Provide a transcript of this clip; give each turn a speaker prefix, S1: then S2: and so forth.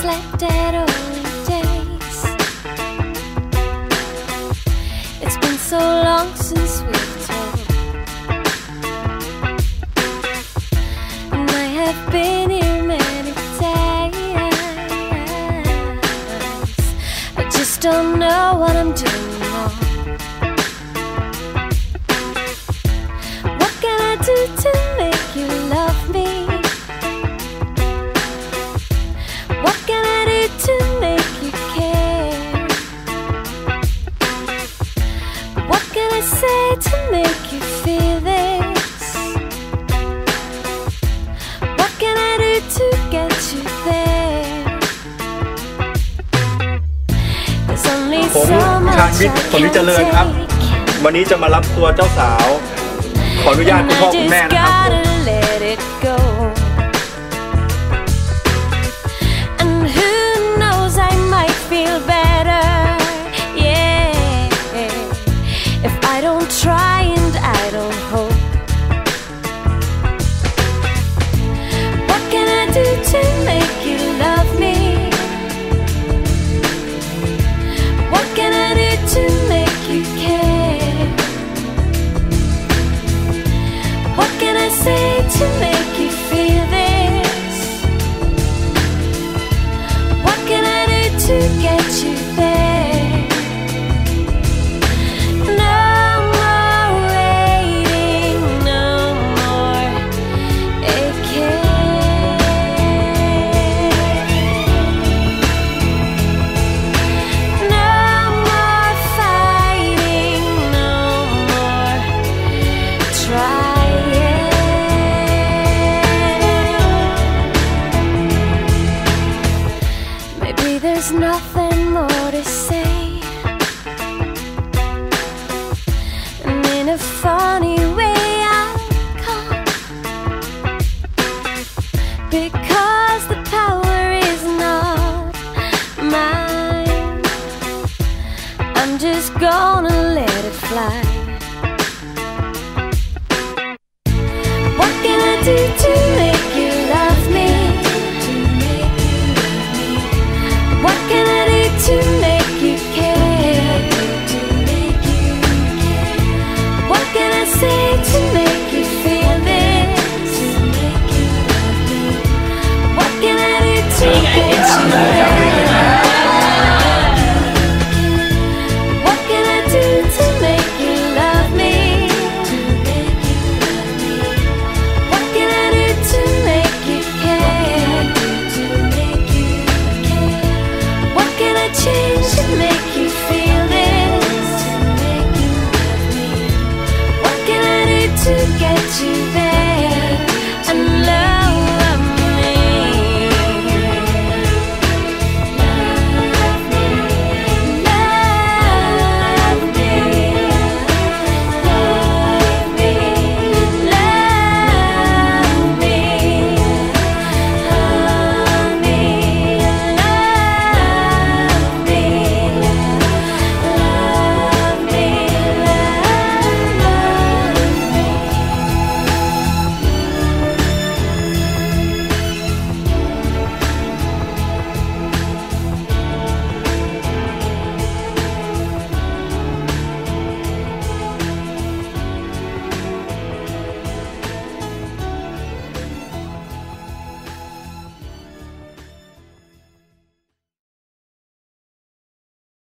S1: slept at early days. It's been so long since we've talked, and I have been here many days. I just don't know what I'm doing wrong. What can I do to make you love me? What can I do to make you care? What can I say to make you feel this? What can I do to get you there? There's only
S2: ผม
S1: so
S2: ชาญ
S1: much
S2: วิท
S1: I
S2: ย์ผลวิ
S1: can
S2: เจริญครับ
S1: take.
S2: วันนี้จะมารับตัวเจ้าสาว ขออนุญาต
S1: And
S2: คุณพ่อ
S1: I
S2: คุณแม่
S1: just
S2: นะครับ
S1: gotta let it go. And who knows, I might feel better, yeah, if I don't try and I don't hope. What can I do to make you love me? What can I do to make you care? What can I say to make you feel this? What can I do to get you there? No more waiting, no more aching. No more fighting, no more trying. Maybe there's nothing more to say.